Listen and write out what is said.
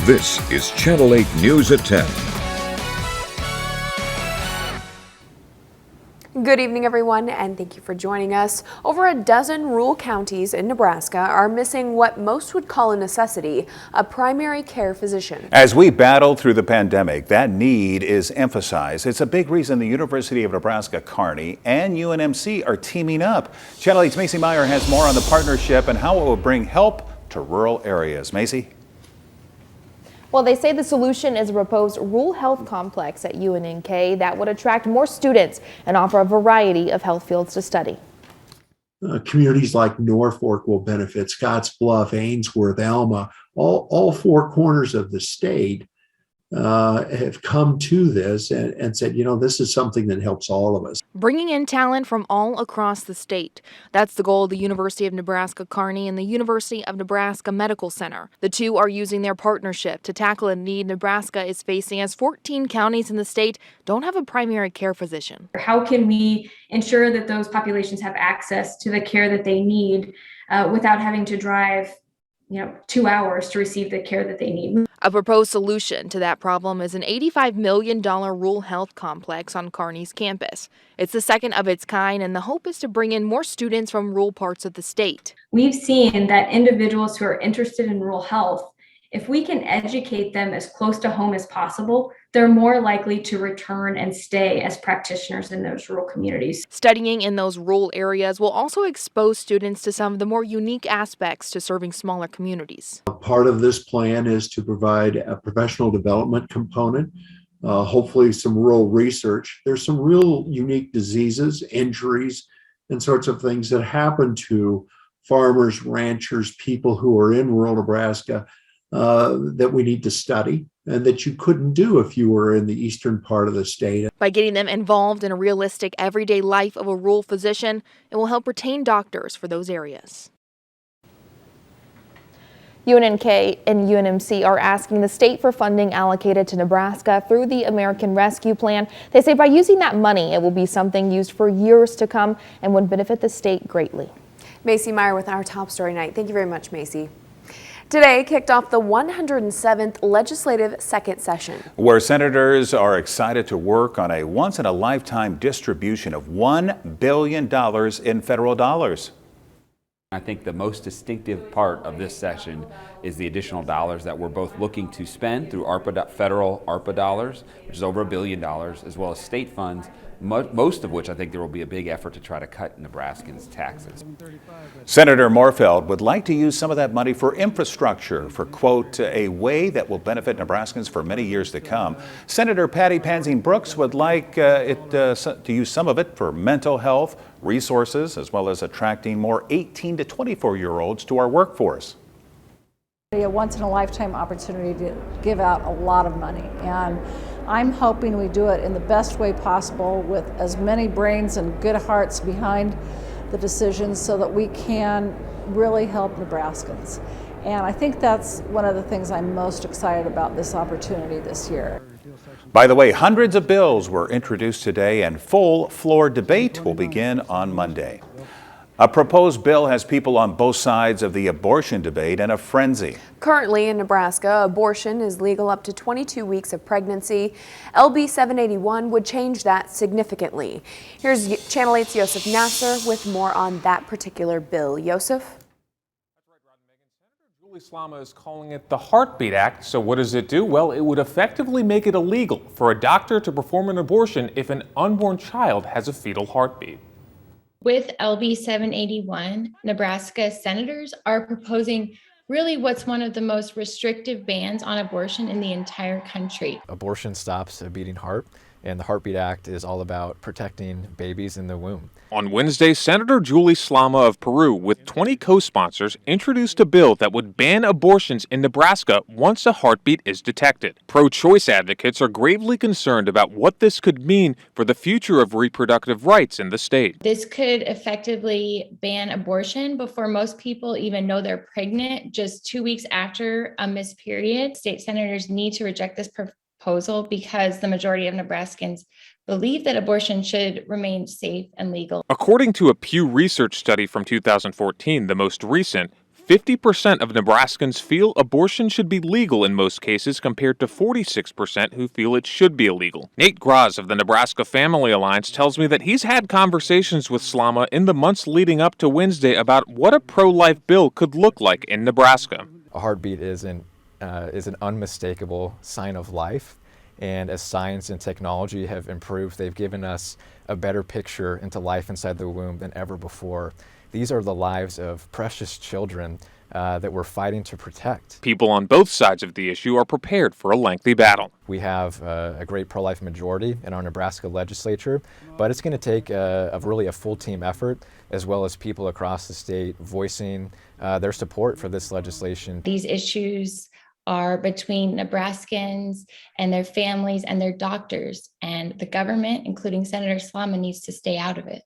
This is Channel 8 News at 10. Good evening, everyone, and thank you for joining us. Over a dozen rural counties in Nebraska are missing what most would call a necessity, a primary care physician. As we battle through the pandemic, that need is emphasized. It's a big reason the University of Nebraska-Kearney and UNMC are teaming up. Channel 8's Macy Meyer has more on the partnership and how it will bring help to rural areas. Macy? Well, they say the solution is a proposed rural health complex at UNNK that would attract more students and offer a variety of health fields to study. Communities like Norfolk will benefit, Scottsbluff, Ainsworth, Alma, all four corners of the state have come to this and said, you know, this is something that helps all of us. Bringing in talent from all across the state. That's the goal of the University of Nebraska-Kearney and the University of Nebraska Medical Center. The two are using their partnership to tackle a need Nebraska is facing as 14 counties in the state don't have a primary care physician. How can we ensure that those populations have access to the care that they need without having to drive 2 hours to receive the care that they need? A proposed solution to that problem is an $85 million rural health complex on Kearney's campus. It's the second of its kind, and the hope is to bring in more students from rural parts of the state. We've seen that individuals who are interested in rural health, if we can educate them as close to home as possible, they're more likely to return and stay as practitioners in those rural communities. Studying in those rural areas will also expose students to some of the more unique aspects to serving smaller communities. Part of this plan is to provide a professional development component, hopefully some rural research. There's some real unique diseases, injuries, and sorts of things that happen to farmers, ranchers, people who are in rural Nebraska that we need to study and that you couldn't do if you were in the eastern part of the state. By getting them involved in a realistic everyday life of a rural physician, it will help retain doctors for those areas. UNNK and UNMC are asking the state for funding allocated to Nebraska through the American Rescue Plan. They say by using that money, it will be something used for years to come and would benefit the state greatly. Macy Meyer with our top story night. Thank you very much, Macy. Today kicked off the 107th legislative second session, where senators are excited to work on a once-in-a-lifetime distribution of $1 billion in federal dollars. I think the most distinctive part of this session is the additional dollars that we're both looking to spend through federal ARPA dollars, which is over $1 billion, as well as state funds, most of which I think there will be a big effort to try to cut Nebraskans' taxes. Senator Moorfeld would like to use some of that money for infrastructure, for, quote, a way that will benefit Nebraskans for many years to come. Senator Patty Pansing Brooks would like to use some of it for mental health, resources, as well as attracting more 18 to 24-year-olds to our workforce. A once-in-a-lifetime opportunity to give out a lot of money, and I'm hoping we do it in the best way possible with as many brains and good hearts behind the decisions so that we can really help Nebraskans. And I think that's one of the things I'm most excited about this opportunity this year. By the way, hundreds of bills were introduced today and full floor debate will begin on Monday. A proposed bill has people on both sides of the abortion debate in a frenzy. Currently in Nebraska, abortion is legal up to 22 weeks of pregnancy. LB 781 would change that significantly. Here's Channel 8's Yosef Nasser with more on that particular bill. Yosef? That's right, Rod and Megan. Senator Julie Slama is calling it the Heartbeat Act. So what does it do? Well, it would effectively make it illegal for a doctor to perform an abortion if an unborn child has a fetal heartbeat. With LB 781, Nebraska senators are proposing really what's one of the most restrictive bans on abortion in the entire country. Abortion stops a beating heart, and the Heartbeat Act is all about protecting babies in the womb. On Wednesday, Senator Julie Slama of Peru, with 20 co-sponsors, introduced a bill that would ban abortions in Nebraska once a heartbeat is detected. Pro-choice advocates are gravely concerned about what this could mean for the future of reproductive rights in the state. This could effectively ban abortion before most people even know they're pregnant, just 2 weeks after a missed period. State senators need to reject this proposal because the majority of Nebraskans believe that abortion should remain safe and legal. According to a Pew Research study from 2014, the most recent, 50% of Nebraskans feel abortion should be legal in most cases, compared to 46% who feel it should be illegal. Nate Graz of the Nebraska Family Alliance tells me that he's had conversations with Slama in the months leading up to Wednesday about what a pro-life bill could look like in Nebraska. A heartbeat is an unmistakable sign of life. And as science and technology have improved, they've given us a better picture into life inside the womb than ever before. These are the lives of precious children that we're fighting to protect. People on both sides of the issue are prepared for a lengthy battle. We have a great pro-life majority in our Nebraska legislature, but it's going to take really a full team effort, as well as people across the state voicing their support for this legislation. These issues are between Nebraskans and their families and their doctors, and the government, including Senator Slama, needs to stay out of it.